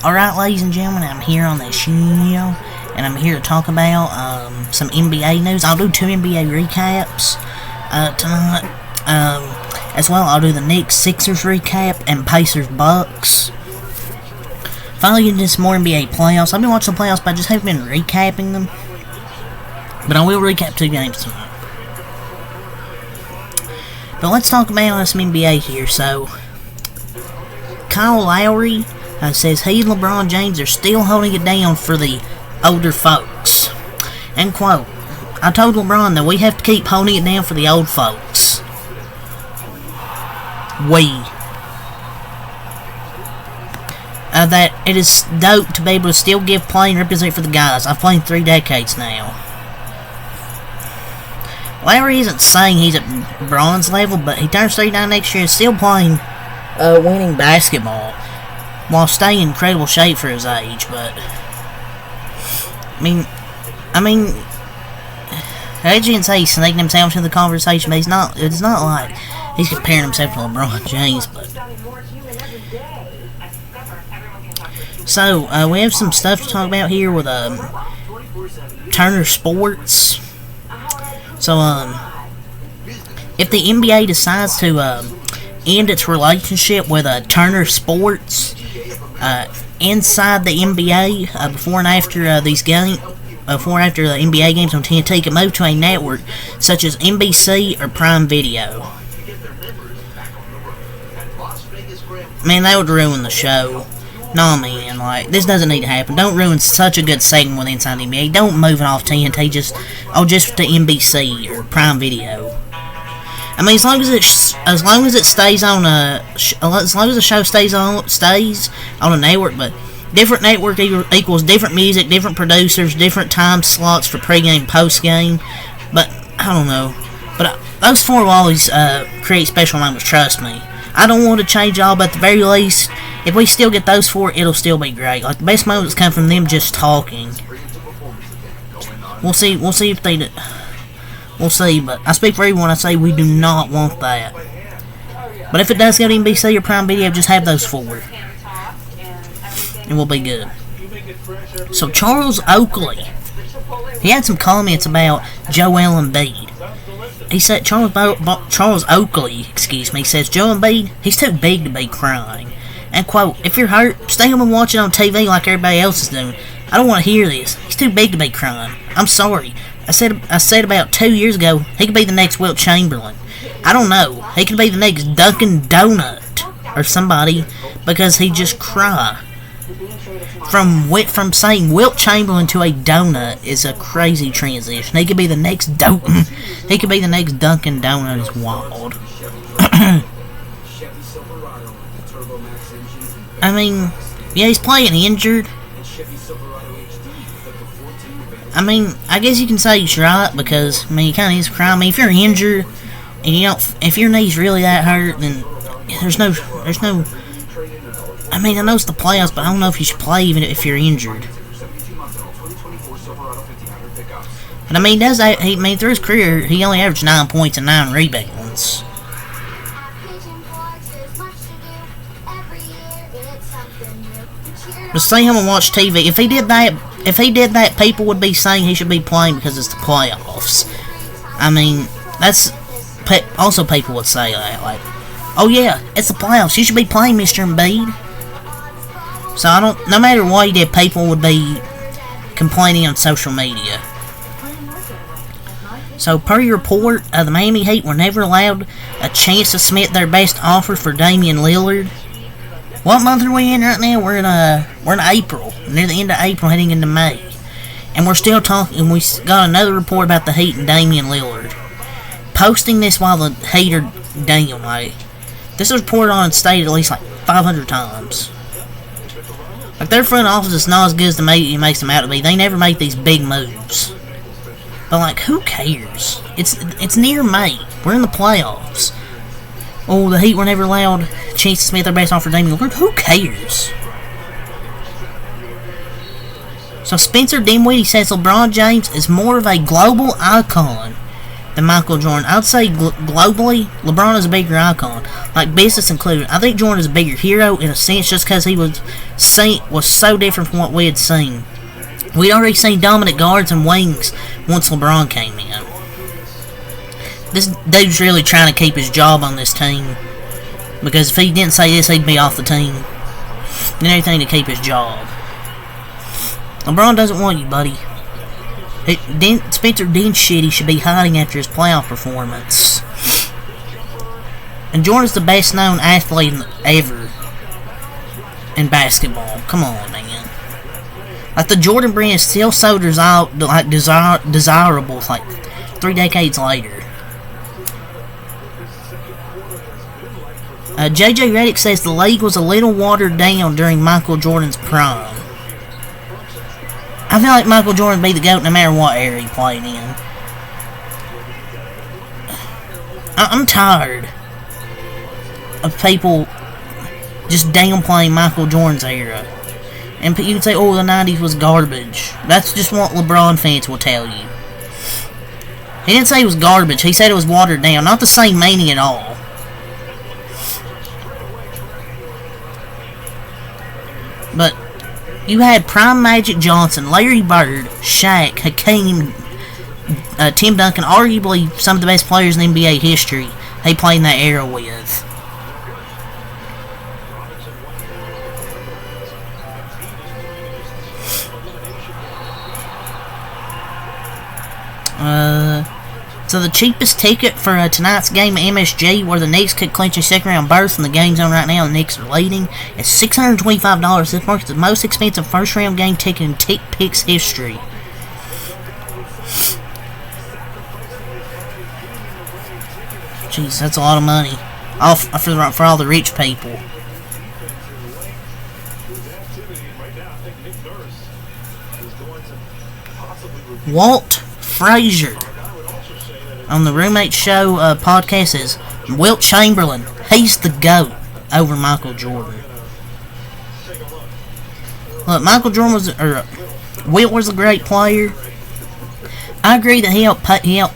Alright, ladies and gentlemen, I'm here on the show, and I'm here to talk about some NBA news. I'll do 2 NBA recaps tonight. As well, I'll do the Knicks Sixers recap and Pacers Bucks. Finally getting into some more NBA playoffs. I've been watching the playoffs, but I just haven't been recapping them. But I will recap 2 games tonight. But let's talk about some NBA here. So, Kyle Lowry says he and LeBron James are still holding it down for the older folks. End quote. I told LeBron that we have to keep holding it down for the old folks. That it is dope to be able to still give play and represent for the guys. I've played 3 decades now. Lowry isn't saying he's at bronze level, but he turns 39 next year and still playing winning basketball while staying in incredible shape for his age. But I mean, as you can say, he's sneaking himself into the conversation, but it's not like he's comparing himself to LeBron James. But so we have some stuff to talk about here with Turner Sports. So if the NBA decides to end its relationship with Turner Sports inside the NBA before and after these games, before and after the NBA games on TNT, can move to a network such as NBC or Prime Video. Man, that would ruin the show. No, man, like, this doesn't need to happen. Don't ruin such a good segment with Inside the NBA. Don't move it off TNT, just to NBC or Prime Video. I mean, as long as it stays on as long as the show stays on a network, but different network equals different music, different producers, different time slots for pregame, postgame. But I don't know. But those 4 will always create special moments. Trust me. I don't want to change all, but at the very least, if we still get those 4, it'll still be great. Like, the best moments come from them just talking. We'll see if they do. We'll see, but I speak for everyone. I say we do not want that. But if it does go to NBC or Prime Video, just have those 4. And we'll be good. So, Charles Oakley. He had some comments about Joel Embiid. He said, Charles Oakley, says, Joel Embiid, he's too big to be crying. And quote, if you're hurt, stay home and watch it on TV like everybody else is doing. I don't want to hear this. He's too big to be crying. I'm sorry. I said about 2 years ago, he could be the next Wilt Chamberlain. I don't know. He could be the next Dunkin' Donut or somebody because he just cry. From saying Wilt Chamberlain to a donut is a crazy transition. He could be the next Dunkin' Donut. Is wild. I mean, yeah, he's playing injured. I mean, I guess you can say he's right because he kind of is crying. I mean, if you're injured and if your knee's really that hurt, then there's no. I mean, I know it's the playoffs, but I don't know if you should play even if you're injured. But I mean, through his career, he only averaged 9 points and 9 rebounds. But stay home and watch TV. If he did that, people would be saying he should be playing because it's the playoffs. I mean, that's also people would say that, like, oh yeah, it's the playoffs. You should be playing, Mr. Embiid. So no matter what he did, people would be complaining on social media. So per your report, the Miami Heat were never allowed a chance to submit their best offer for Damian Lillard. What month are we in right now? We're in April, near the end of April, heading into May, and we're still talking. We got another report about the Heat and Damian Lillard. Posting this while the Heat are down, like, this is reported on and stated at least like 500 times. Like, their front office is not as good as the media makes them out to be. They never make these big moves. But, like, who cares? It's near May. We're in the playoffs. Oh, the Heat were never allowed a chance to submit their best offer for Damian Lillard. Who cares? So Spencer Dinwiddie says LeBron James is more of a global icon than Michael Jordan. I would say globally, LeBron is a bigger icon, like business included. I think Jordan is a bigger hero in a sense, just because he was so different from what we had seen. We'd already seen dominant guards and wings once LeBron came in. This dude's really trying to keep his job on this team, because if he didn't say this, he'd be off the team. And everything to keep his job. LeBron doesn't want you, buddy. Spencer Dinwiddie should be hiding after his playoff performance. And Jordan's the best known athlete ever in basketball. Come on, man. Like, the Jordan brand is still so desirable, like 3 decades later. JJ Redick says the league was a little watered down during Michael Jordan's prime. I feel like Michael Jordan would be the GOAT no matter what era he played in. I'm tired of people just downplaying Michael Jordan's era. And you can say, oh, the 90s was garbage. That's just what LeBron fans will tell you. He didn't say it was garbage. He said it was watered down. Not the same meaning at all. But you had prime Magic Johnson, Larry Bird, Shaq, Hakeem, Tim Duncan, arguably some of the best players in NBA history he played in that era with. So the cheapest ticket for tonight's game at MSG, where the Knicks could clinch a second-round berth in the game zone right now, the Knicks are leading, is $625. This marks the most expensive first-round game ticket in TickPick's history. Jeez, that's a lot of money. For all the rich people. Walt Frazier on the Roommate Show podcast says Wilt Chamberlain, he's the GOAT over Michael Jordan. Look, Wilt was a great player. I agree that he helped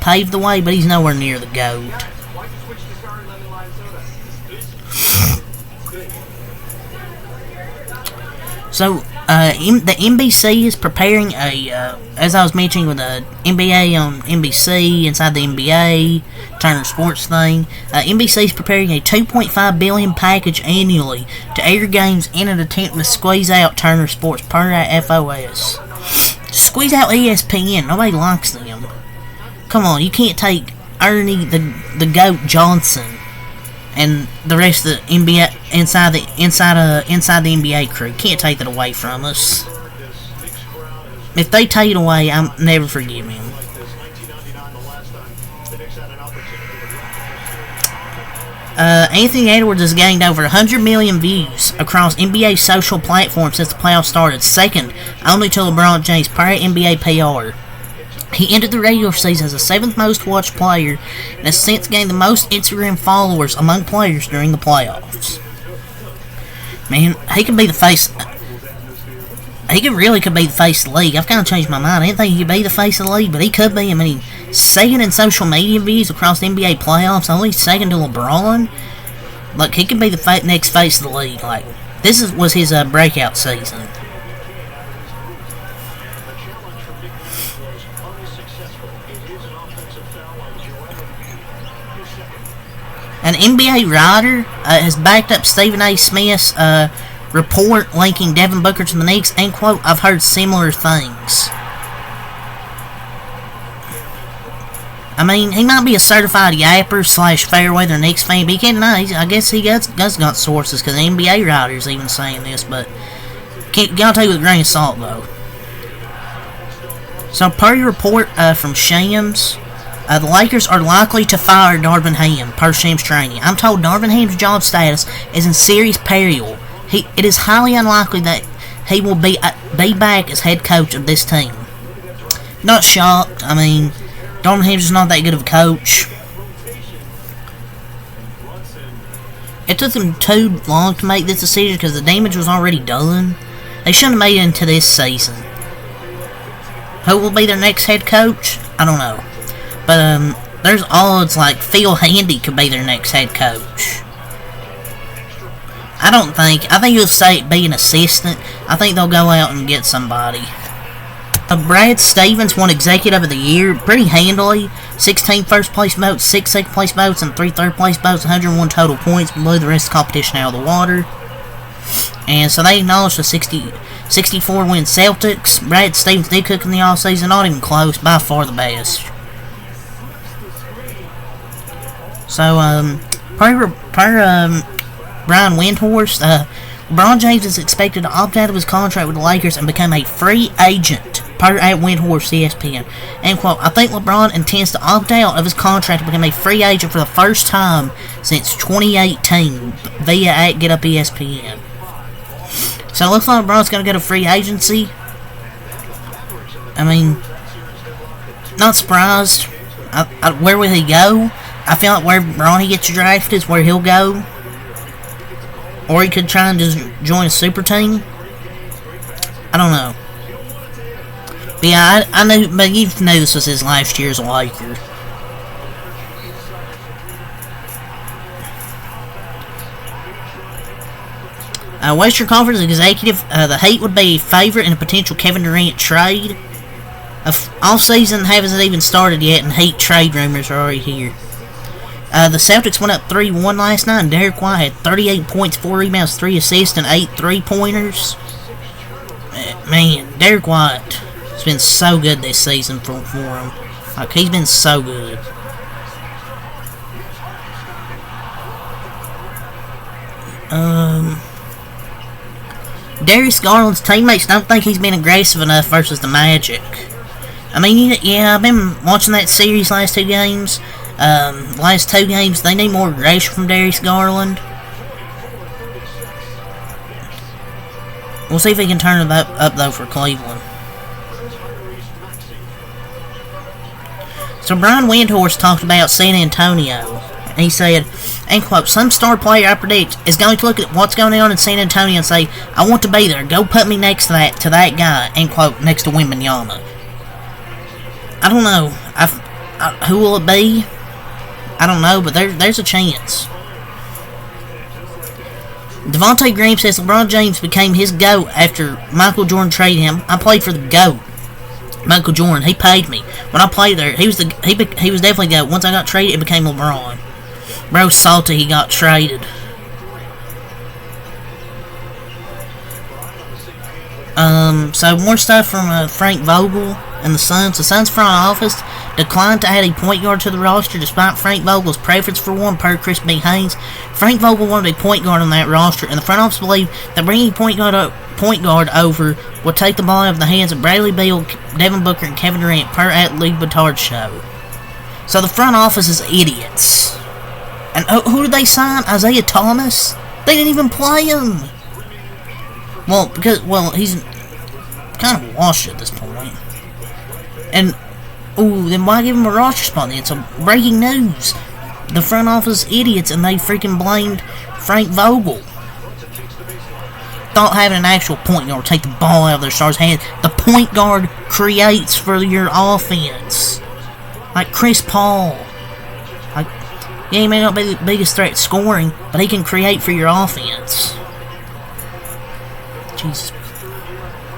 pave the way, but he's nowhere near the GOAT. So, the NBC is preparing as I was mentioning with the NBA on NBC, inside the NBA, Turner Sports thing, NBC is preparing a $2.5 billion package annually to air games in an attempt to squeeze out Turner Sports per FOS. Squeeze out ESPN, nobody likes them. Come on, you can't take Ernie the GOAT Johnson and the rest of the NBA inside the NBA crew. Can't take that away from us. If they take it away, I'm never forgive him. Anthony Edwards has gained over 100 million views across NBA social platforms since the playoffs started, second only to LeBron James per NBA PR. He ended the regular season as the 7th most watched player and has since gained the most Instagram followers among players during the playoffs. Man, he could be the face. He really could be the face of the league. I've kind of changed my mind. I didn't think he could be the face of the league, but he could be. I mean, second in social media views across the NBA playoffs, only second to LeBron. Look, he could be the next face of the league. Like, was his breakout season. An NBA writer has backed up Stephen A. Smith's report linking Devin Booker to the Knicks, and quote, I've heard similar things. I mean, he might be a certified yapper / fair-weather Knicks fan, but he can't deny. I guess he does got sources, because the NBA writer's even saying this, but gotta take it with a grain of salt, though. So, per your report from Shams, the Lakers are likely to fire Darvin Ham, per Shams Training. I'm told Darvin Ham's job status is in serious peril. It is highly unlikely that he will be back as head coach of this team. Not shocked. I mean, Darvin Ham's just not that good of a coach. It took them too long to make this decision because the damage was already done. They shouldn't have made it into this season. Who will be their next head coach? I don't know. But there's odds like Phil Handy could be their next head coach. I think he'll be an assistant. I think they'll go out and get somebody. Brad Stevens won Executive of the Year pretty handily. 16 first place votes, 6 second place votes, and 3 third place votes. 101 total points, blew the rest of the competition out of the water. And so they acknowledged the 64 win Celtics. Brad Stevens did cook in the offseason, not even close, by far the best. So, per Brian Windhorst, LeBron James is expected to opt out of his contract with the Lakers and become a free agent, per at Windhorst ESPN. End quote. I think LeBron intends to opt out of his contract to become a free agent for the first time since 2018 via at Get Up ESPN. So it looks like LeBron's going to go to free agency. I mean, not surprised. Where will he go? I feel like where Bronny gets drafted is where he'll go. Or he could try and just join a super team. I don't know. But yeah, I knew, but you knew this was his last year as a Laker. Western Conference Executive, the Heat would be a favorite in a potential Kevin Durant trade. All season hasn't even started yet, and Heat trade rumors are already here. The Celtics went up 3-1 last night, and Derek White had 38 points, 4 rebounds, 3 assists, and 8 3-pointers. Man, Derek White has been so good this season for him. Like, he's been so good. Darius Garland's teammates don't think he's been aggressive enough versus the Magic. I mean, yeah, I've been watching that series last 2 games. Last 2 games, they need more aggression from Darius Garland. We'll see if he can turn it up though for Cleveland. So Brian Windhorst talked about San Antonio. And he said, end quote, some star player I predict is going to look at what's going on in San Antonio and say, I want to be there. Go put me next to that guy. End quote, next to Wembanyama. I don't know. Who will it be? I don't know, but there's a chance. Devontae Green says LeBron James became his GOAT after Michael Jordan traded him. I played for the GOAT. Michael Jordan, he paid me. When I played there, he was definitely GOAT. Once I got traded, it became LeBron. Bro salty he got traded. So more stuff from Frank Vogel and the Suns. The Suns front office declined to add a point guard to the roster despite Frank Vogel's preference for one, per Chris B. Haynes. Frank Vogel wanted a point guard on that roster, and the front office believed that bringing point guard over would take the ball out of the hands of Bradley Beal, Devin Booker, and Kevin Durant, per at Lee Batard show. So the front office is idiots. And who did they sign? Isaiah Thomas? They didn't even play him. Well, he's kind of washed at this point. And, then why give him a roster spot then? So, breaking news. The front office idiots, and they freaking blamed Frank Vogel. Thought having an actual point guard take the ball out of their stars' hands. The point guard creates for your offense. Like Chris Paul. Like, yeah, he may not be the biggest threat scoring, but he can create for your offense. Jesus.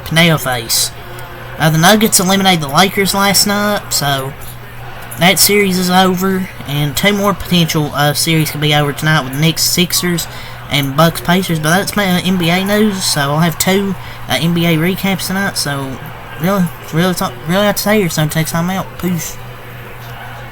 Canal face. The Nuggets eliminated the Lakers last night, so that series is over, and 2 more potential series could be over tonight with Knicks, Sixers, and Bucks, Pacers. But that's my NBA news, so I'll have 2 NBA recaps tonight. So really have to say here, so take time out. Peace.